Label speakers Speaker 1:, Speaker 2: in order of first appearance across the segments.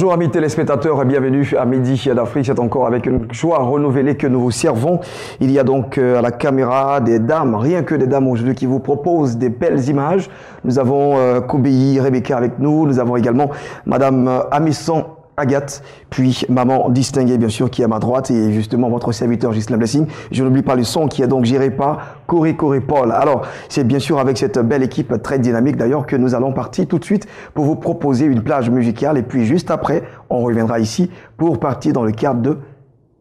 Speaker 1: Bonjour amis téléspectateurs et bienvenue à Midi d'Afrique. C'est encore avec une joie renouvelée que nous vous servons. Il y a donc à la caméra des dames, rien que des dames aujourd'hui qui vous proposent des belles images. Nous avons Koubéi Rebecca avec nous. Nous avons également Madame Amisson Agathe, puis maman distinguée bien sûr qui est à ma droite et justement votre serviteur Ghislain Blessing. Je n'oublie pas le son qui est donc géré par Corey Paul. Alors c'est bien sûr avec cette belle équipe très dynamique d'ailleurs que nous allons partir tout de suite pour vous proposer une plage musicale et puis juste après on reviendra ici pour partir dans le cadre de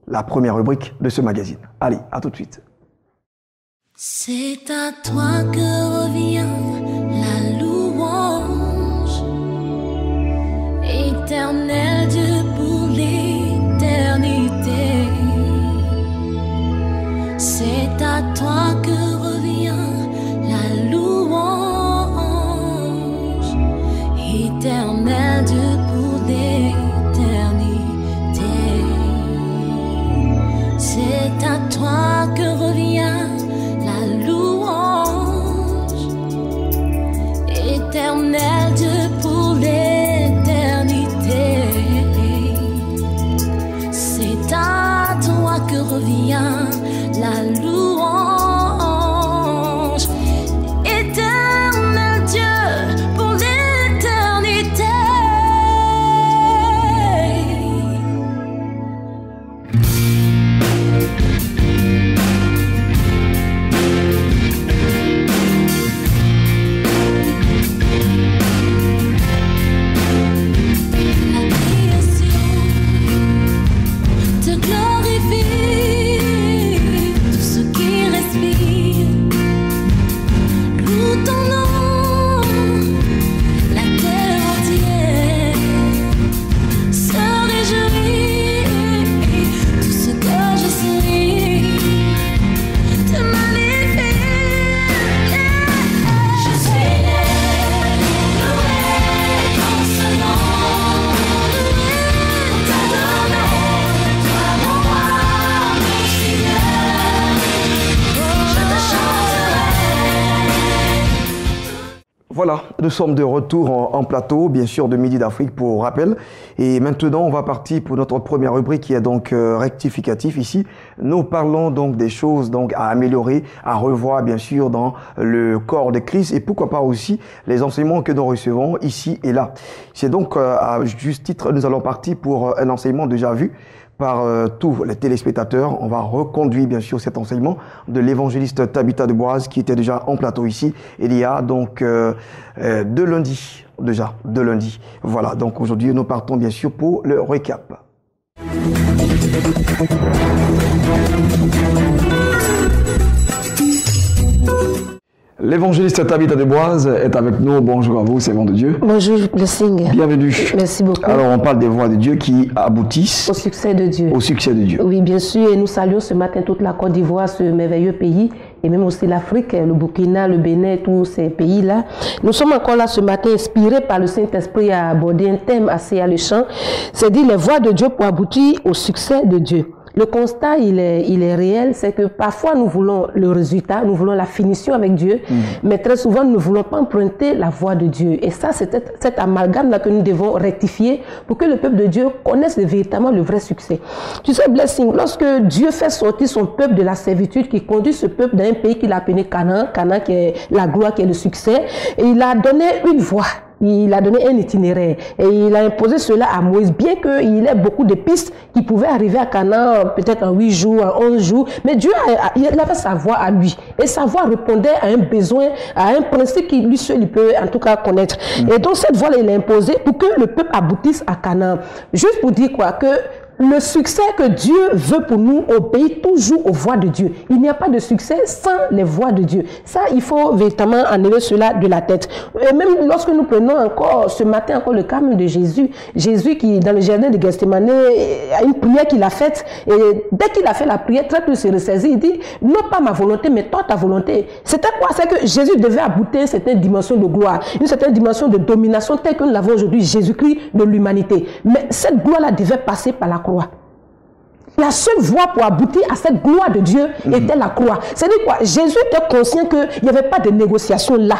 Speaker 1: la première rubrique de ce magazine. Allez, à tout de suite.
Speaker 2: C'est à toi que revient la louange, éternel Dieu pour l'éternité. C'est à toi que revient la louange, éternel Dieu pour l'éternité. C'est à toi que revient la louange, éternel Dieu pour l'éternité. C'est à toi que revient la louange, éternel Dieu pour l'éternité.
Speaker 1: Voilà, nous sommes de retour en plateau, bien sûr, de Midi d'Afrique pour rappel. Et maintenant, on va partir pour notre première rubrique qui est donc rectificatif ici. Nous parlons donc des choses donc à améliorer, à revoir, bien sûr, dans le corps de Christ et pourquoi pas aussi les enseignements que nous recevons ici et là. C'est donc, à juste titre, nous allons partir pour un enseignement déjà vu par tous les téléspectateurs. On va reconduire bien sûr cet enseignement de l'évangéliste Tabitha Deboise qui était déjà en plateau ici. Il y a donc 2 lundis, déjà 2 lundis. Voilà, donc aujourd'hui nous partons bien sûr pour le récap. L'évangéliste Tabitha Deboise est avec nous. Bonjour à vous, servant de Dieu.
Speaker 3: Bonjour, Blessing.
Speaker 1: Bienvenue.
Speaker 3: Merci beaucoup.
Speaker 1: Alors, on parle des voies de Dieu qui aboutissent
Speaker 3: au succès de Dieu.
Speaker 1: Au succès de Dieu.
Speaker 3: Oui, bien sûr. Et nous saluons ce matin toute la Côte d'Ivoire, ce merveilleux pays, et même aussi l'Afrique, le Burkina, le Bénin, tous ces pays-là. Nous sommes encore là ce matin, inspirés par le Saint-Esprit à aborder un thème assez alléchant. C'est dire les voies de Dieu pour aboutir au succès de Dieu. Le constat, il est réel, c'est que parfois nous voulons le résultat, nous voulons la finition avec Dieu, mais très souvent nous ne voulons pas emprunter la voie de Dieu. Et ça, c'est cet amalgame-là que nous devons rectifier pour que le peuple de Dieu connaisse véritablement le vrai succès. Tu sais, Blessing, lorsque Dieu fait sortir son peuple de la servitude, qui conduit ce peuple dans un pays qu'il a appelé Canaan, Canaan qui est la gloire, qui est le succès, et il a donné une voie. Il a donné un itinéraire et il a imposé cela à Moïse, bien qu'il ait beaucoup de pistes qui pouvaient arriver à Canaan peut-être en 8 jours, en 11 jours, mais Dieu il avait sa voix à lui et sa voix répondait à un besoin, à un principe qu'il lui seul il peut en tout cas connaître. Et donc cette voie-là il a imposée pour que le peuple aboutisse à Canaan. Juste pour dire quoi, que le succès que Dieu veut pour nous obéit toujours aux voies de Dieu. Il n'y a pas de succès sans les voies de Dieu. Ça, il faut véritablement enlever cela de la tête. Et même lorsque nous prenons encore, ce matin encore le cas de Jésus, Jésus qui, dans le jardin de Gethsémane, a une prière qu'il a faite, et dès qu'il a fait la prière, très peu se ressaisit, il dit, non pas ma volonté, mais toi ta volonté. C'était quoi? C'est que Jésus devait aboutir une certaine dimension de gloire, une certaine dimension de domination telle que nous l'avons aujourd'hui, Jésus-Christ de l'humanité. Mais cette gloire-là devait passer par la croix. La seule voie pour aboutir à cette gloire de Dieu était la croix. C'est-à-dire quoi? Jésus était conscient qu'il n'y avait pas de négociation là.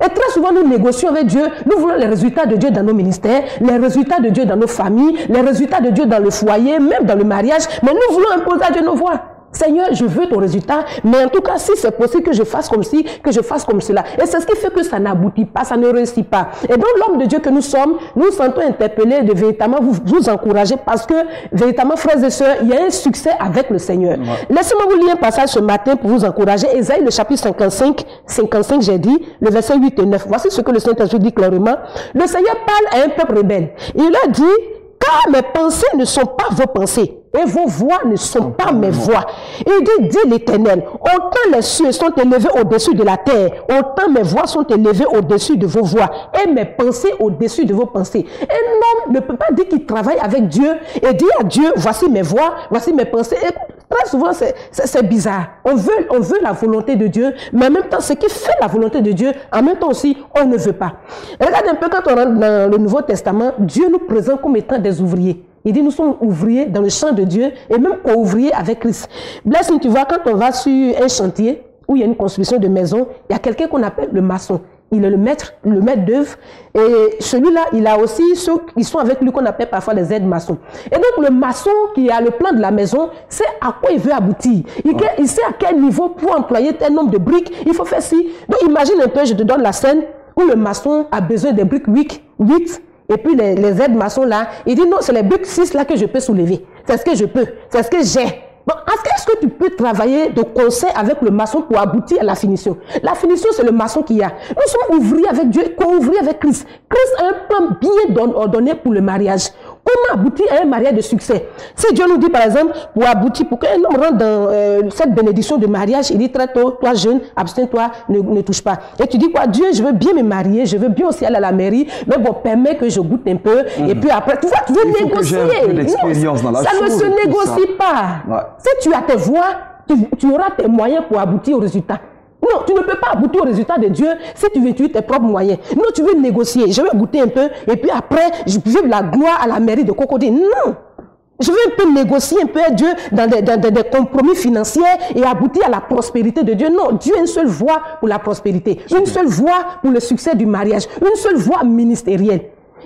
Speaker 3: Et très souvent, nous négocions avec Dieu. Nous voulons les résultats de Dieu dans nos ministères, les résultats de Dieu dans nos familles, les résultats de Dieu dans le foyer, même dans le mariage. Mais nous voulons imposer à Dieu nos voies. Seigneur, je veux ton résultat, mais en tout cas, si c'est possible que je fasse comme ci, que je fasse comme cela. Et c'est ce qui fait que ça n'aboutit pas, ça ne réussit pas. Et donc, l'homme de Dieu que nous sommes, nous sentons interpellés de véritablement vous encourager parce que, véritablement, frères et sœurs, il y a un succès avec le Seigneur. Ouais. Laissez-moi vous lire un passage ce matin pour vous encourager. Ésaïe, le chapitre 55, j'ai dit, le verset 8 et 9. Voici ce que le Saint-Esprit dit clairement. Le Seigneur parle à un peuple rebelle. Il a dit, car mes pensées ne sont pas vos pensées. Et vos voix ne sont pas mes voix. Il dit l'Éternel, autant les cieux sont élevés au-dessus de la terre, autant mes voix sont élevées au-dessus de vos voix, et mes pensées au-dessus de vos pensées. Un homme ne peut pas dire qu'il travaille avec Dieu et dire à Dieu, voici mes voix, voici mes pensées. Et très souvent, c'est bizarre. On veut la volonté de Dieu, mais en même temps, ce qui fait la volonté de Dieu, en même temps aussi, on ne veut pas. Regarde un peu quand on rentre dans le Nouveau Testament, Dieu nous présente comme étant des ouvriers. Il dit, nous sommes ouvriers dans le champ de Dieu et même co-ouvriers avec Christ. Blessing, tu vois, quand on va sur un chantier où il y a une construction de maison, il y a quelqu'un qu'on appelle le maçon. Il est le maître d'œuvre. Et celui-là, il a aussi ceux qui sont avec lui qu'on appelle parfois les aides-maçons. Et donc, le maçon qui a le plan de la maison, sait à quoi il veut aboutir. Il sait à quel niveau pour employer tel nombre de briques, il faut faire ci. Donc, imagine un peu, je te donne la scène où le maçon a besoin des briques 8. Et puis les aides-maçons là, il dit non, c'est les briques 6 là que je peux soulever. C'est ce que je peux, c'est ce que j'ai. Bon, est-ce que tu peux travailler de concert avec le maçon pour aboutir à la finition? La finition, c'est le maçon qui a. Nous sommes ouvriers avec Dieu, co-ouvriers avec Christ. Christ a un plan bien ordonné pour le mariage. Comment aboutir à un mariage de succès? Si Dieu nous dit par exemple, pour aboutir, pour qu'un homme rentre dans cette bénédiction de mariage, il dit très tôt, toi jeune, abstiens-toi, ne touche pas. Et tu dis quoi? Dieu, je veux bien me marier, je veux bien aussi aller à la mairie, mais bon, permets que je goûte un peu, et puis après, tu vois, tu veux négocier. Ça ne se négocie pas. Ouais. Si tu as tes voies, tu auras tes moyens pour aboutir au résultat. Non, tu ne peux pas aboutir au résultat de Dieu si tu veux utiliser tes propres moyens. Non, tu veux négocier. Je vais goûter un peu et puis après, je veux la gloire à la mairie de Cocody. Non, je veux un peu négocier un peu avec Dieu dans des compromis financiers et aboutir à la prospérité de Dieu. Non, Dieu a une seule voie pour la prospérité, une seule voie pour le succès du mariage, une seule voie ministérielle.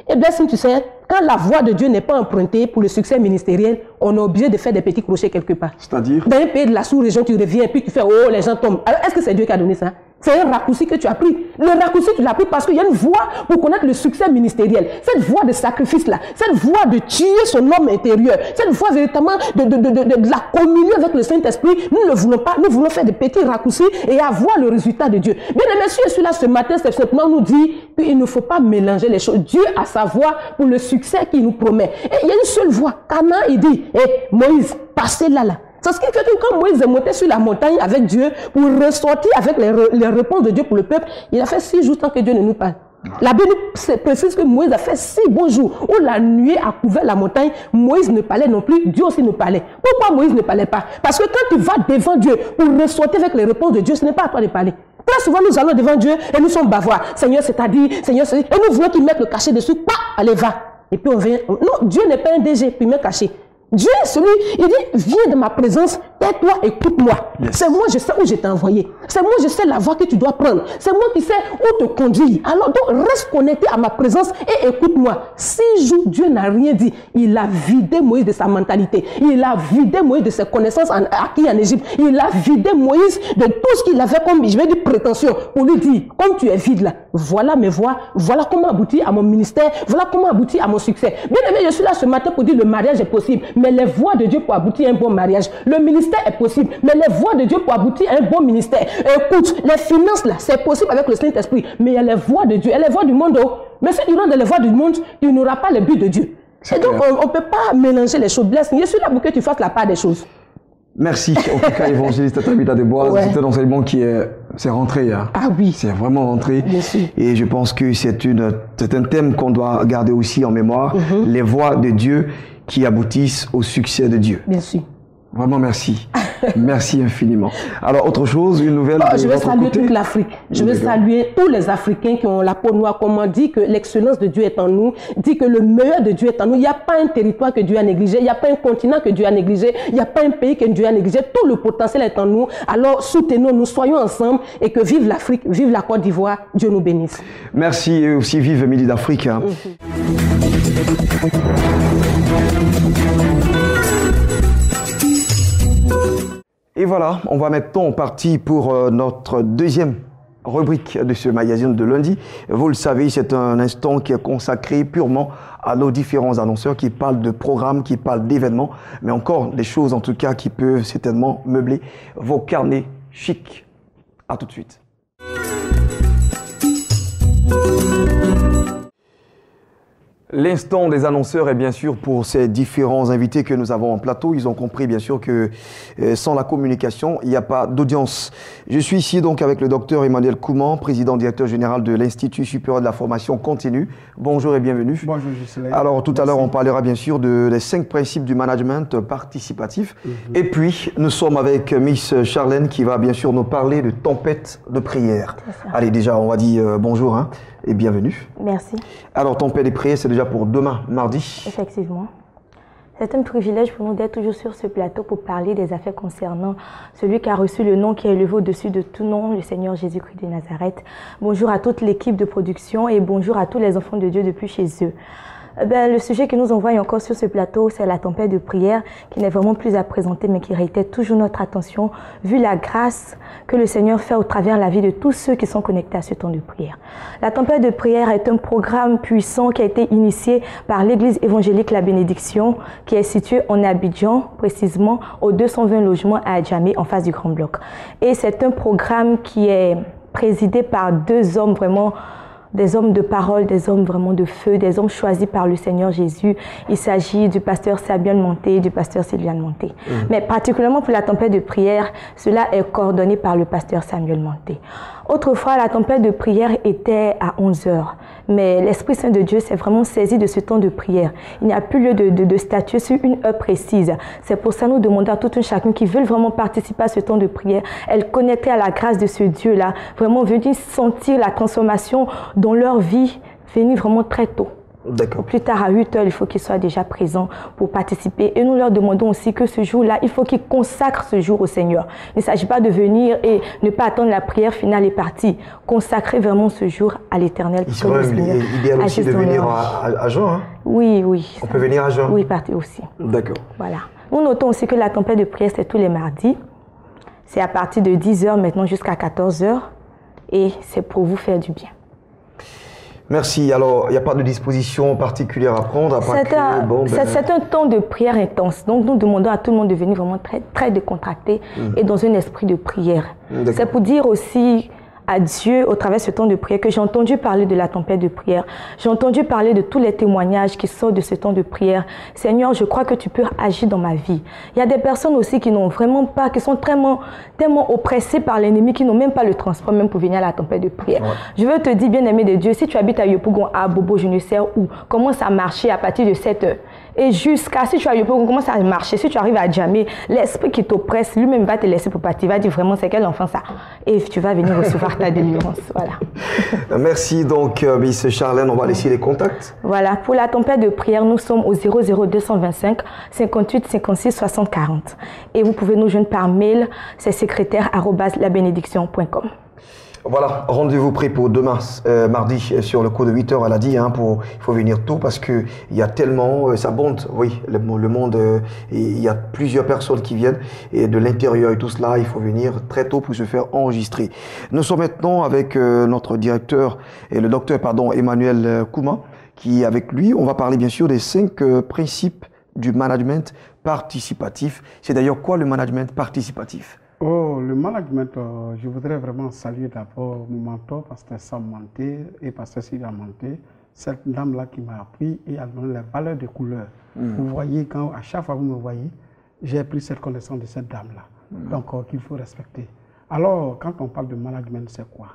Speaker 3: Et bien, si tu sais, quand la voie de Dieu n'est pas empruntée pour le succès ministériel, on est obligé de faire des petits crochets quelque part. C'est-à-dire? Dans un pays de la sous-région, tu reviens et puis tu fais, oh, les gens tombent. Alors, est-ce que c'est Dieu qui a donné ça? C'est un raccourci que tu as pris. Le raccourci, tu l'as pris parce qu'il y a une voie pour connaître le succès ministériel. Cette voie de sacrifice-là, cette voie de tuer son homme intérieur, cette voie véritablement de la communion avec le Saint-Esprit, nous ne voulons pas, nous voulons faire des petits raccourcis et avoir le résultat de Dieu. Bien aimé, si je suis là ce matin, c'est simplement nous dire qu'il ne faut pas mélanger les choses. Dieu a sa voie pour le succès qu'il nous promet. Et il y a une seule voie. Canaan, il dit, Moïse, passez là. C'est ce qui fait que quand Moïse est monté sur la montagne avec Dieu pour ressortir avec les réponses de Dieu pour le peuple, il a fait 6 jours tant que Dieu ne nous parle. La Bible précise que Moïse a fait 6 bons jours où la nuée a couvert la montagne. Moïse ne parlait non plus, Dieu aussi ne parlait. Pourquoi Moïse ne parlait pas? Parce que quand tu vas devant Dieu pour ressortir avec les réponses de Dieu, ce n'est pas à toi de parler. Très souvent, nous allons devant Dieu et nous sommes bavards. Seigneur, c'est-à-dire, Seigneur, c'est-à-dire. Et nous voulons qu'il mette le cachet dessus. Allez, va. Et puis on vient. Non, Dieu n'est pas un DG, puis il met caché. Dieu est celui, il dit, viens de ma présence, tais-toi, écoute-moi. Yes. C'est moi, je sais où je t'ai envoyé. C'est moi, je sais la voie que tu dois prendre. C'est moi qui sais où te conduire. Alors donc, reste connecté à ma présence et écoute-moi. 6 jours, Dieu n'a rien dit. Il a vidé Moïse de sa mentalité. Il a vidé Moïse de ses connaissances acquises en Égypte. Il a vidé Moïse de tout ce qu'il avait comme, je vais dire, prétention. Pour lui dire, comme tu es vide là, voilà mes voies, voilà comment aboutir à mon ministère, voilà comment aboutir à mon succès. Bien aimé, je suis là ce matin pour dire le mariage est possible. Mais les voies de Dieu pour aboutir à un bon mariage. Le ministère est possible, mais les voies de Dieu pour aboutir à un bon ministère. Écoute, les finances là, c'est possible avec le Saint-Esprit, mais il y a les voies de Dieu et les voies du monde. Mais si tu rentres dans les voies du monde, tu n'auras pas le but de Dieu. Et donc, on ne peut pas mélanger les choses. Je suis là pour que tu fasses la part des choses.
Speaker 1: Merci. En tout cas, évangéliste Tabitha Desboises, ouais. C'est un enseignement qui c'est rentré. Hein.
Speaker 3: Ah oui.
Speaker 1: C'est vraiment rentré.
Speaker 3: Bien sûr.
Speaker 1: Et je pense que c'est un thème qu'on doit garder aussi en mémoire. Les voies de Dieu qui aboutissent au succès de Dieu.
Speaker 3: Bien sûr.
Speaker 1: Vraiment merci. Merci infiniment. Alors, autre chose, une nouvelle de
Speaker 3: je veux
Speaker 1: votre
Speaker 3: saluer
Speaker 1: côté?
Speaker 3: toute l'Afrique. Je veux saluer tous les Africains qui ont la peau noire. Comme on dit que l'excellence de Dieu est en nous, dit que le meilleur de Dieu est en nous. Il n'y a pas un territoire que Dieu a négligé, il n'y a pas un continent que Dieu a négligé, il n'y a pas un pays que Dieu a négligé. Tout le potentiel est en nous. Alors, soutenons-nous, soyons ensemble et que vive l'Afrique, vive la Côte d'Ivoire. Dieu nous bénisse.
Speaker 1: Merci et aussi vive Midi d'Afrique. Hein. Et voilà, on va maintenant partir pour notre deuxième rubrique de ce magazine de lundi. Vous le savez, c'est un instant qui est consacré purement à nos différents annonceurs qui parlent de programmes, qui parlent d'événements, mais encore des choses en tout cas qui peuvent certainement meubler vos carnets chics. À tout de suite. L'instant des annonceurs est bien sûr pour ces différents invités que nous avons en plateau. Ils ont compris bien sûr que sans la communication, il n'y a pas d'audience. Je suis ici donc avec le docteur Emmanuel Kouman, président directeur général de l'Institut supérieur de la formation continue. Bonjour et bienvenue.
Speaker 4: Bonjour Gisèle.
Speaker 1: Alors tout à l'heure, on parlera bien sûr des 5 principes du management participatif. Et puis, nous sommes avec Miss Charlène qui va bien sûr nous parler de tempête de prière. Allez, déjà, on va dire bonjour hein, et bienvenue.
Speaker 5: Merci.
Speaker 1: Alors, tempête de prière, c'est déjà pour demain, mardi.
Speaker 5: Effectivement. C'est un privilège pour nous d'être toujours sur ce plateau pour parler des affaires concernant celui qui a reçu le nom qui est élevé au-dessus de tout nom, le Seigneur Jésus-Christ de Nazareth. Bonjour à toute l'équipe de production et bonjour à tous les enfants de Dieu depuis chez eux. Le sujet que nous envoyons encore sur ce plateau, c'est la tempête de prière qui n'est vraiment plus à présenter mais qui réitère toujours notre attention vu la grâce que le Seigneur fait au travers de la vie de tous ceux qui sont connectés à ce temps de prière. La tempête de prière est un programme puissant qui a été initié par l'Église évangélique La Bénédiction qui est située en Abidjan, précisément au 220 logements à Adjamé en face du Grand Bloc. Et c'est un programme qui est présidé par 2 hommes vraiment des hommes de parole, des hommes vraiment de feu, des hommes choisis par le Seigneur Jésus. Il s'agit du pasteur Samuel Monté et du pasteur Sylviane Monté. Mais particulièrement pour la tempête de prière, cela est coordonné par le pasteur Samuel Monté. Autrefois, la tempête de prière était à 11 heures. Mais l'Esprit Saint de Dieu s'est vraiment saisi de ce temps de prière. Il n'y a plus lieu de statuer sur une heure précise. C'est pour ça que nous demandons à tout un chacun qui veut vraiment participer à ce temps de prière, être connecté à la grâce de ce Dieu-là, vraiment venir sentir la transformation dans leur vie, venir vraiment très tôt. Plus tard, à 8 heures, il faut qu'ils soient déjà présents pour participer. Et nous leur demandons aussi que ce jour-là, il faut qu'ils consacrent ce jour au Seigneur. Il ne s'agit pas de venir et ne pas attendre la prière finale et partie. Consacrer vraiment ce jour à l'Éternel.
Speaker 1: Il serait idéal aussi de venir à Jean. Hein?
Speaker 5: Oui, oui.
Speaker 1: On peut venir à Jean?
Speaker 5: Oui, partir aussi.
Speaker 1: D'accord.
Speaker 5: Voilà. Nous notons aussi que la tempête de prière, c'est tous les mardis. C'est à partir de 10 heures maintenant jusqu'à 14 heures. Et c'est pour vous faire du bien.
Speaker 1: Merci. Alors, il n'y a pas de disposition particulière à prendre?
Speaker 5: C'est un temps de prière intense. Donc, nous demandons à tout le monde de venir vraiment très, très décontracté et dans un esprit de prière. C'est pour dire aussi à Dieu, au travers de ce temps de prière, que j'ai entendu parler de la tempête de prière. J'ai entendu parler de tous les témoignages qui sortent de ce temps de prière. Seigneur, je crois que tu peux agir dans ma vie. Il y a des personnes aussi qui n'ont vraiment pas, qui sont tellement oppressées par l'ennemi, qui n'ont même pas le transport, même pour venir à la tempête de prière. Ouais. Je veux te dire, bien-aimé de Dieu, si tu habites à Yopougon, à Bobo, je ne sais où, commence à marcher à partir de 7 heures. Et jusqu'à, si tu es à Yopougon, commence à marcher. Si tu arrives à Djamé, l'esprit qui t'oppresse, lui-même va te laisser pour partir. Il va dire vraiment, c'est quel enfant ça? Et tu vas venir recevoir ta délivrance. Voilà.
Speaker 1: Merci donc, Miss Charlène. On va laisser les contacts.
Speaker 5: Voilà. Pour la tempête de prière, nous sommes au 00225 58 56 60 40. Et vous pouvez nous joindre par mail, c'est secrétaire@labénédiction.com.
Speaker 1: Voilà, rendez-vous pris pour demain, mardi, sur le coup de 8 heures, elle a dit, hein, il faut venir tôt parce qu'il y a tellement, ça bonde, oui, le monde, il y a plusieurs personnes qui viennent et de l'intérieur et tout cela, il faut venir très tôt pour se faire enregistrer. Nous sommes maintenant avec notre directeur, et le docteur, Emmanuel Kouman, qui avec lui, on va parler bien sûr des 5 principes du management participatif. C'est d'ailleurs quoi le management participatif?
Speaker 4: Oh, le management, je voudrais vraiment saluer d'abord mon mentor, pasteur Sam Monté et pasteur Sylviane Monté, cette dame-là qui m'a appris et a donné les valeurs de couleur. Vous voyez, à chaque fois que vous me voyez, j'ai pris cette connaissance de cette dame-là, donc qu'il faut respecter. Alors, quand on parle de management, c'est quoi?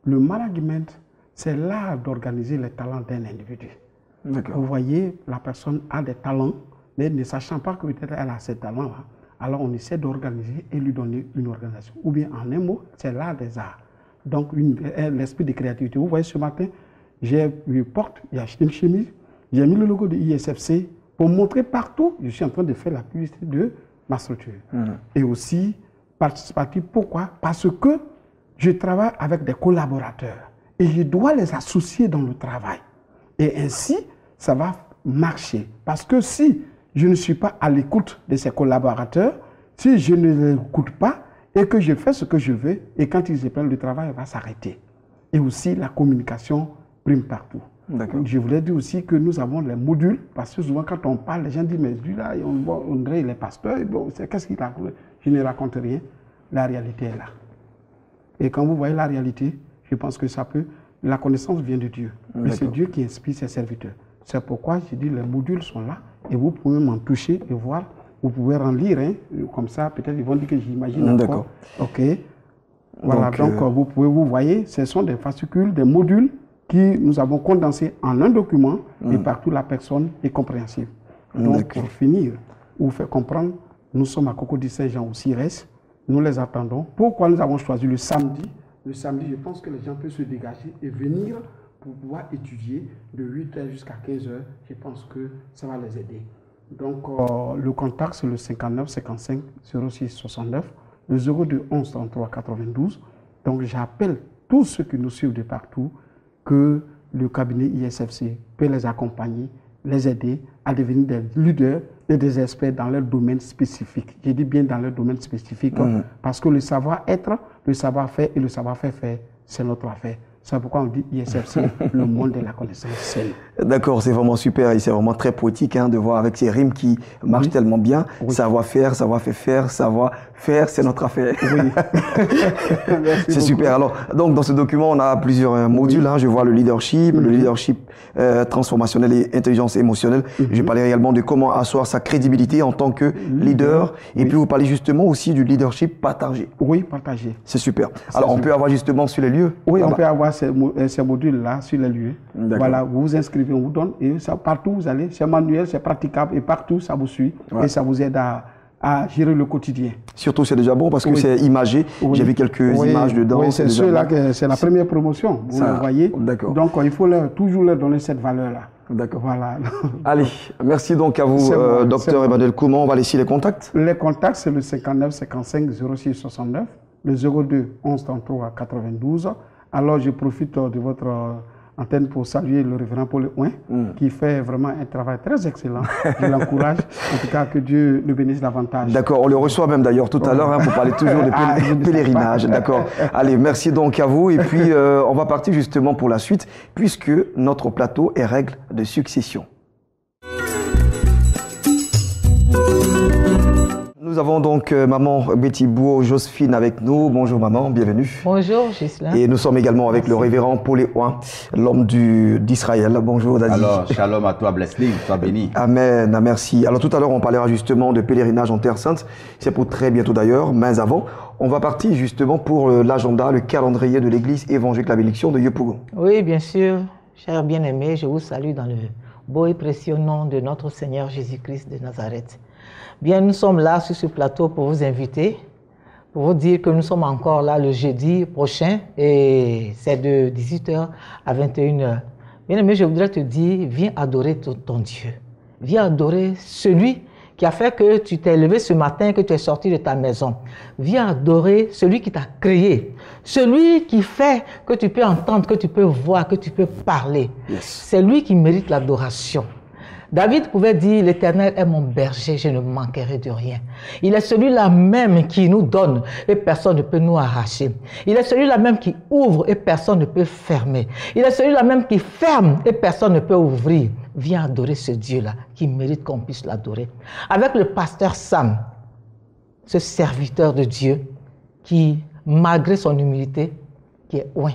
Speaker 4: Le management, c'est l'art d'organiser les talents d'un individu. Vous voyez, la personne a des talents, mais ne sachant pas que peut-être elle a ces talents-là, alors on essaie d'organiser et lui donner une organisation. Ou bien en un mot, c'est l'art des arts. Donc l'esprit de créativité. Vous voyez ce matin, j'ai acheté une chemise, j'ai mis le logo de ISFC pour montrer partout, je suis en train de faire la publicité de ma structure. Et aussi participatif, pourquoi? Parce que je travaille avec des collaborateurs et je dois les associer dans le travail. Et ainsi, ça va marcher. Parce que si je ne suis pas à l'écoute de ces collaborateurs, si je ne les écoute pas et que je fais ce que je veux, et quand ils se prennent le travail, va s'arrêter. Et aussi, la communication prime partout. Je voulais dire aussi que nous avons les modules, parce que souvent quand on parle, les gens disent, mais lui-là, on dirait il est pasteur, bon, qu'est-ce qu'il raconte? Je ne raconte rien, la réalité est là. Et quand vous voyez la réalité, je pense que ça peut, la connaissance vient de Dieu. Et c'est Dieu qui inspire ses serviteurs. C'est pourquoi je dis, les modules sont là, et vous pouvez m'en toucher et voir, vous pouvez en lire, hein, comme ça, peut-être ils vont dire que j'imagine encore. Ok. Voilà, donc vous voyez, ce sont des fascicules, des modules, qui nous avons condensé en un document et partout la personne est compréhensible. Donc pour finir, vous faire comprendre, nous sommes à Cocody Saint-Jean au CIRES, nous les attendons. Pourquoi nous avons choisi le samedi? Le samedi, je pense que les gens peuvent se dégager et venir pour pouvoir étudier de 8h jusqu'à 15h. Je pense que ça va les aider. Donc le contact c'est le 59 55 06 69, le 02 11 33 92. Donc j'appelle tous ceux qui nous suivent de partout que le cabinet ISFC peut les accompagner, les aider à devenir des leaders et des experts dans leur domaine spécifique. Je dis bien dans leur domaine spécifique parce que le savoir-être, le savoir-faire et le savoir-faire, c'est notre affaire. C'est pourquoi on dit ISFC, le monde de la connaissance saine.
Speaker 1: D'accord, c'est vraiment super et c'est vraiment très poétique de voir avec ces rimes qui marchent tellement bien. Savoir-faire, savoir-faire, savoir-faire, c'est notre affaire. Oui. C'est super. Alors, donc dans ce document, on a plusieurs modules. Je vois le leadership transformationnel et intelligence émotionnelle. Je parlais également de comment asseoir sa crédibilité en tant que leader. Et puis vous parlez justement aussi du leadership partagé.
Speaker 4: Oui, partagé.
Speaker 1: C'est super. Alors, on peut avoir justement sur les lieux.
Speaker 4: Oui, on peut avoir ces modules-là sur les lieux. Voilà, vous vous inscrivez, on vous donne, et ça, partout où vous allez, c'est manuel, c'est praticable, et partout ça vous suit, et ça vous aide à gérer le quotidien.
Speaker 1: Surtout, c'est déjà bon parce que c'est imagé. J'ai vu quelques images dedans.
Speaker 4: Oui, c'est ceux-là, c'est la première promotion, vous le voyez. Donc, il faut toujours leur donner cette valeur-là.
Speaker 1: D'accord.
Speaker 4: Voilà.
Speaker 1: Allez, merci donc à vous, docteur Emmanuel Koumon. On va laisser les contacts.
Speaker 4: Les contacts, c'est le 59 55 06 69, le 02 11 33 92. Alors, je profite de votre antenne pour saluer le révérend Paul Ouin, qui fait vraiment un travail très excellent. Je l'encourage. En tout cas, que Dieu le bénisse davantage. D'accord, on le reçoit même d'ailleurs tout à l'heure pour parler toujours de pèlerinage. D'accord. Allez, merci donc à vous. Et puis, on va partir justement pour la suite, puisque notre plateau est règle de succession. Nous avons donc maman Betty Bouo Josephine avec nous. Bonjour maman, bienvenue.
Speaker 6: Bonjour Gislain.
Speaker 1: Et nous sommes également avec le révérend Paul Ouin, l'homme d'Israël. Bonjour Dadi.
Speaker 7: Alors, shalom à toi, Blessing, sois béni.
Speaker 1: Amen, merci. Alors tout à l'heure, on parlera justement de pèlerinage en Terre Sainte. C'est pour très bientôt d'ailleurs, mais avant, on va partir justement pour l'agenda, le calendrier de l'église évangélique la bénédiction de Yopougon.
Speaker 6: Oui, bien sûr, chers bien-aimés, je vous salue dans le beau et précieux nom de notre Seigneur Jésus-Christ de Nazareth. Bien, nous sommes là sur ce plateau pour vous inviter, pour vous dire que nous sommes encore là le jeudi prochain et c'est de 18h à 21h. Bien aimé, je voudrais te dire, viens adorer ton Dieu. Viens adorer celui qui a fait que tu t'es levé ce matin, que tu es sorti de ta maison. Viens adorer celui qui t'a créé, celui qui fait que tu peux entendre, que tu peux voir, que tu peux parler. C'est lui qui mérite l'adoration. David pouvait dire, l'Éternel est mon berger, je ne manquerai de rien. Il est celui-là même qui nous donne et personne ne peut nous arracher. Il est celui-là même qui ouvre et personne ne peut fermer. Il est celui-là même qui ferme et personne ne peut ouvrir. Viens adorer ce Dieu-là qui mérite qu'on puisse l'adorer. Avec le pasteur Sam, ce serviteur de Dieu qui, malgré son humilité, qui est oint.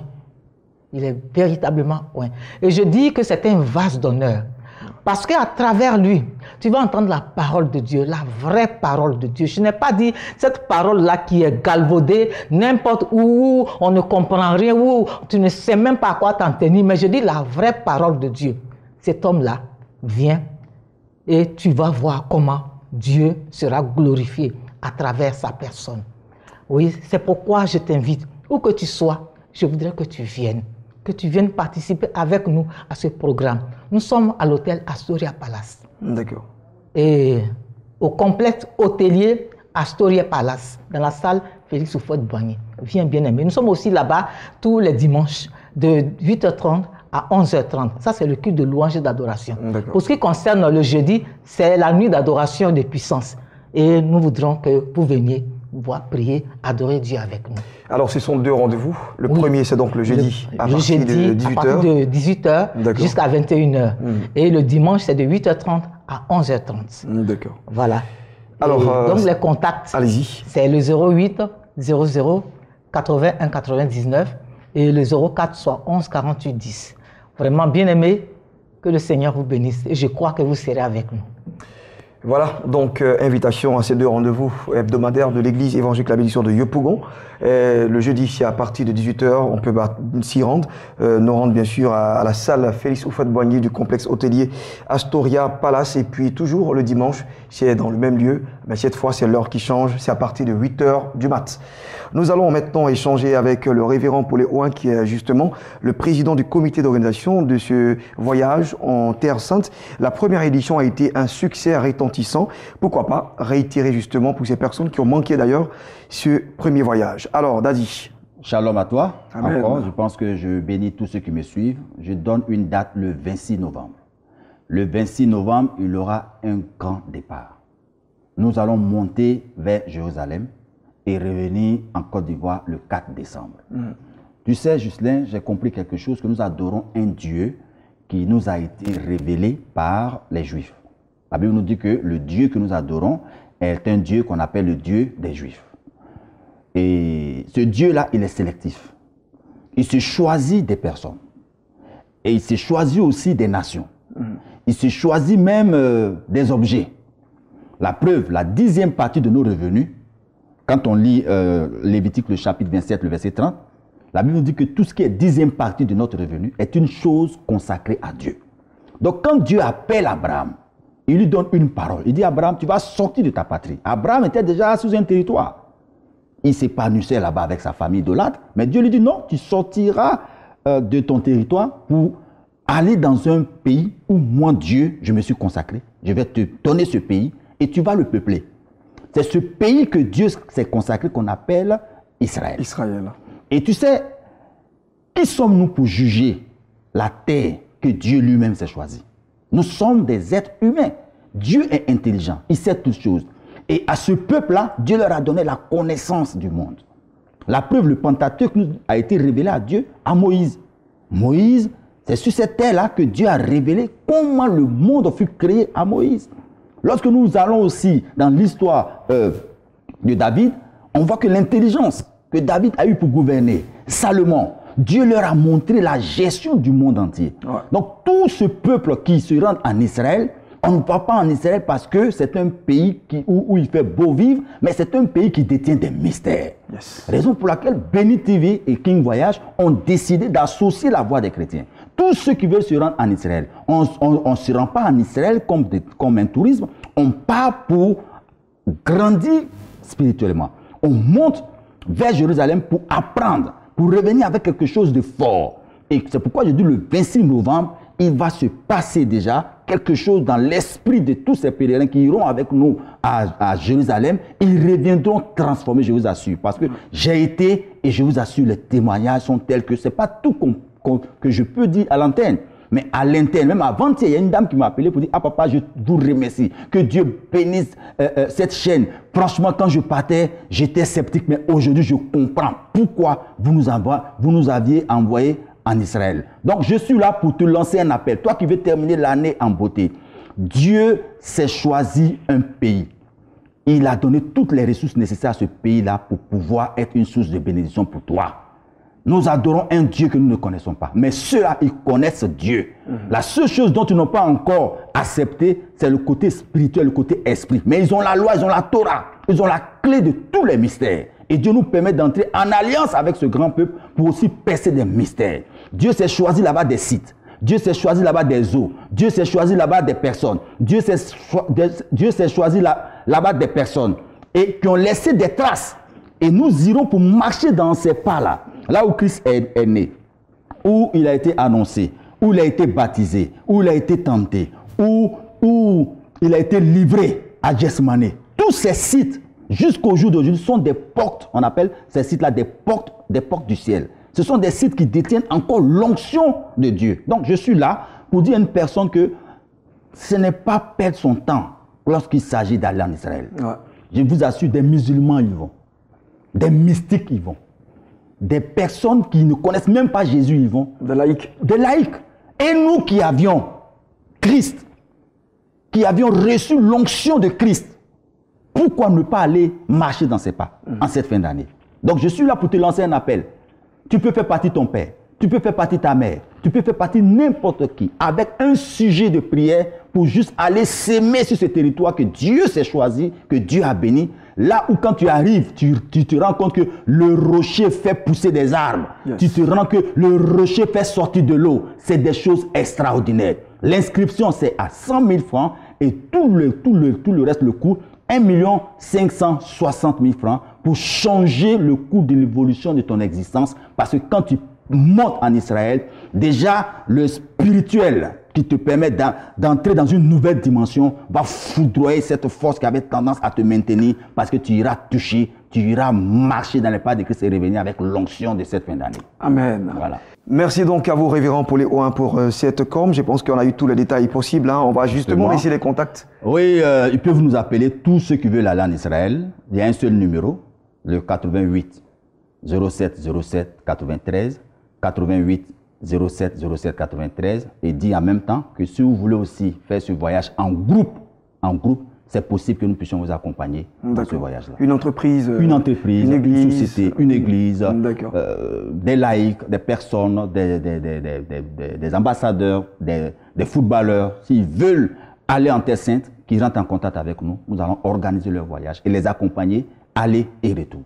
Speaker 6: Il est véritablement oint. Et je dis que c'est un vase d'honneur. Parce qu'à travers lui, tu vas entendre la parole de Dieu, la vraie parole de Dieu. Je n'ai pas dit cette parole-là qui est galvaudée, n'importe où, on ne comprend rien, où tu ne sais même pas à quoi t'en tenir, mais je dis la vraie parole de Dieu. Cet homme-là vient et tu vas voir comment Dieu sera glorifié à travers sa personne. Oui, c'est pourquoi je t'invite, où que tu sois, je voudrais que tu viennes participer avec nous à ce programme. Nous sommes à l'hôtel Astoria Palace.
Speaker 1: D'accord.
Speaker 6: Et au complexe hôtelier Astoria Palace, dans la salle Félix Houphouët-Boigny. Viens bien aimé. Nous sommes aussi là-bas tous les dimanches de 8h30 à 11h30. Ça, c'est le culte de louange et d'adoration. Pour ce qui concerne le jeudi, c'est la nuit d'adoration des puissances. Et nous voudrons que vous veniez voir, prier, adorer Dieu avec nous.
Speaker 1: Alors, ce sont 2 rendez-vous. Le premier, c'est donc le jeudi, à partir
Speaker 6: de 18h jusqu'à 21h. Et le dimanche, c'est de 8h30 à 11h30.
Speaker 1: D'accord.
Speaker 6: Voilà.
Speaker 1: Alors,
Speaker 6: donc, les contacts, c'est le 08 00 81 99 et le 04 71 48 10. Vraiment, bien aimé, que le Seigneur vous bénisse. Et je crois que vous serez avec nous.
Speaker 1: Voilà, donc invitation à ces 2 rendez-vous hebdomadaires de l'église évangélique La Bénédiction de Yopougon. Le jeudi, c'est à partir de 18h, on peut s'y rendre. Nous rendre bien sûr à la salle Félix Houphouët-Boigny du complexe hôtelier Astoria Palace. Et puis toujours le dimanche, c'est dans le même lieu, mais cette fois c'est l'heure qui change, c'est à partir de 8h du mat. Nous allons maintenant échanger avec le révérend Paul Ouin, qui est justement le président du comité d'organisation de ce voyage en Terre Sainte. La première édition a été un succès retentissant. Pourquoi pas réitérer justement pour ces personnes qui ont manqué d'ailleurs ce premier voyage. Alors, Dadi.
Speaker 7: Shalom à toi.
Speaker 1: Amen.
Speaker 7: Encore, je pense que je bénis tous ceux qui me suivent. Je donne une date le 26 novembre. Le 26 novembre, il y aura un grand départ. Nous allons monter vers Jérusalem et revenir en Côte d'Ivoire le 4 décembre. Tu sais, Ghislain, j'ai compris quelque chose, que nous adorons un Dieu qui nous a été révélé par les Juifs. La Bible nous dit que le Dieu que nous adorons est un Dieu qu'on appelle le Dieu des Juifs. Et ce Dieu-là, il est sélectif. Il se choisit des personnes. Et il se choisit aussi des nations. Il se choisit même des objets. La preuve, la 10e partie de nos revenus, quand on lit Lévitique, le chapitre 27, le verset 30, la Bible nous dit que tout ce qui est 10e partie de notre revenu est une chose consacrée à Dieu. Donc quand Dieu appelle Abraham, il lui donne une parole. Il dit, Abraham, tu vas sortir de ta patrie. Abraham était déjà sous un territoire. Il s'épanouissait là-bas avec sa famille idolâtre. Mais Dieu lui dit, non, tu sortiras de ton territoire pour aller dans un pays où moi, Dieu, je me suis consacré. Je vais te donner ce pays et tu vas le peupler. C'est ce pays que Dieu s'est consacré qu'on appelle Israël.
Speaker 1: Israël.
Speaker 7: Et tu sais, qui sommes-nous pour juger la terre que Dieu lui-même s'est choisie? Nous sommes des êtres humains. Dieu est intelligent, il sait toutes choses. Et à ce peuple-là, Dieu leur a donné la connaissance du monde. La preuve, le Pentateuque a été révélé à Dieu, à Moïse. Moïse, c'est sur cette terre-là que Dieu a révélé comment le monde fut créé à Moïse. Lorsque nous allons aussi dans l'histoire de David, on voit que l'intelligence que David a eue pour gouverner, Salomon, Dieu leur a montré la gestion du monde entier. Ouais. Donc tout ce peuple qui se rend en Israël, on ne va pas en Israël parce que c'est un pays où il fait beau vivre, mais c'est un pays qui détient des mystères. Yes. Raison pour laquelle Béni TV et King Voyage ont décidé d'associer la voix des chrétiens. Tous ceux qui veulent se rendre en Israël, on ne se rend pas en Israël comme un tourisme, on part pour grandir spirituellement. On monte vers Jérusalem pour apprendre, pour revenir avec quelque chose de fort. Et c'est pourquoi je dis le 26 novembre, il va se passer déjà quelque chose dans l'esprit de tous ces pèlerins qui iront avec nous à Jérusalem. Ils reviendront transformés, je vous assure. Parce que j'ai été, et je vous assure, les témoignages sont tels que ce n'est pas tout que je peux dire à l'antenne. Mais à l'interne, même avant-hier, il y a une dame qui m'a appelé pour dire « Ah papa, je vous remercie, que Dieu bénisse cette chaîne. Franchement, quand je partais, j'étais sceptique, mais aujourd'hui, je comprends pourquoi vous nous aviez envoyé en Israël. » Donc, je suis là pour te lancer un appel. Toi qui veux terminer l'année en beauté, Dieu s'est choisi un pays. Il a donné toutes les ressources nécessaires à ce pays-là pour pouvoir être une source de bénédiction pour toi. Nous adorons un Dieu que nous ne connaissons pas. Mais ceux-là, ils connaissent Dieu. La seule chose dont ils n'ont pas encore accepté, c'est le côté spirituel, le côté esprit. Mais ils ont la loi, ils ont la Torah. Ils ont la clé de tous les mystères. Et Dieu nous permet d'entrer en alliance avec ce grand peuple pour aussi percer des mystères. Dieu s'est choisi là-bas des sites. Dieu s'est choisi là-bas des eaux. Dieu s'est choisi là-bas des personnes. Dieu s'est choisi là-bas des personnes. et qui ont laissé des traces. Et nous irons pour marcher dans ces pas-là, là où Christ est né, où il a été annoncé, où il a été baptisé, où il a été tenté, où il a été livré à Gethsemane. Tous ces sites, jusqu'au jour d'aujourd'hui, sont des portes, on appelle ces sites-là des portes du ciel. Ce sont des sites qui détiennent encore l'onction de Dieu. Donc je suis là pour dire à une personne que ce n'est pas perdre son temps lorsqu'il s'agit d'aller en Israël. Ouais. Je vous assure, des musulmans y vont, des mystiques y vont, des personnes qui ne connaissent même pas Jésus y vont.
Speaker 1: Des laïcs.
Speaker 7: Des laïcs. Et nous qui avions Christ, qui avions reçu l'onction de Christ, pourquoi ne pas aller marcher dans ses pas en cette fin d'année? Donc je suis là pour te lancer un appel. Tu peux faire partie de ton père, tu peux faire partie de ta mère, tu peux faire partie de n'importe qui, avec un sujet de prière pour juste aller s'aimer sur ce territoire que Dieu s'est choisi, que Dieu a béni. Là où quand tu arrives, tu te rends compte que le rocher fait pousser des arbres. Yes. Tu te rends compte que le rocher fait sortir de l'eau. C'est des choses extraordinaires. L'inscription, c'est à 100 000 francs et tout le reste, le coût, 1 560 000 francs pour changer le cours de l'évolution de ton existence. Parce que quand tu montes en Israël, déjà le spirituel qui te permet d'entrer dans une nouvelle dimension va foudroyer cette force qui avait tendance à te maintenir parce que tu iras toucher, tu iras marcher dans les pas de Christ et revenir avec l'onction de cette fin d'année.
Speaker 1: Amen.
Speaker 7: Voilà.
Speaker 1: Merci donc à vous, révérend Pauléo, pour cette com. Je pense qu'on a eu tous les détails possibles. Hein. On va justement laisser les contacts.
Speaker 7: Oui, ils peuvent nous appeler, tous ceux qui veulent aller en Israël. Il y a un seul numéro, le 88 07 07 93, 88 07 07 93, et dit en même temps que si vous voulez aussi faire ce voyage en groupe, c'est possible que nous puissions vous accompagner dans ce voyage-là.
Speaker 1: Une entreprise,
Speaker 7: une église, une société, une église, des laïcs, des personnes, des ambassadeurs, des footballeurs. S'ils veulent aller en Terre Sainte, qu'ils rentrent en contact avec nous, nous allons organiser leur voyage et les accompagner, aller et retour.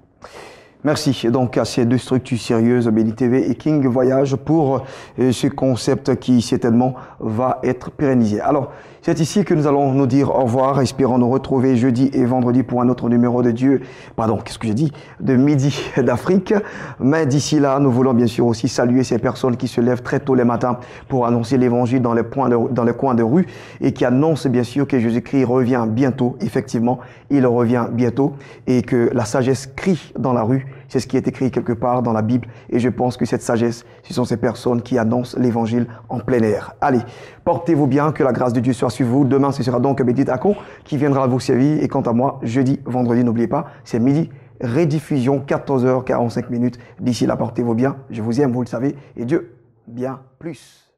Speaker 1: Merci donc à ces deux structures sérieuses, Béni TV et King Voyage, pour ce concept qui certainement va être pérennisé. Alors, c'est ici que nous allons nous dire au revoir, espérons nous retrouver jeudi et vendredi pour un autre numéro de de Midi d'Afrique. Mais d'ici là, nous voulons bien sûr aussi saluer ces personnes qui se lèvent très tôt les matins pour annoncer l'évangile dans les coins de rue et qui annoncent bien sûr que Jésus-Christ revient bientôt. Effectivement, il revient bientôt et que la sagesse crie dans la rue. C'est ce qui est écrit quelque part dans la Bible et je pense que cette sagesse, ce sont ces personnes qui annoncent l'évangile en plein air. Allez, portez-vous bien, que la grâce de Dieu soit sur vous. Demain, ce sera donc Bédit Akon qui viendra vous servir. Et quant à moi, jeudi, vendredi, n'oubliez pas, c'est midi, rediffusion, 14h45. D'ici là, portez-vous bien. Je vous aime, vous le savez, et Dieu bien plus.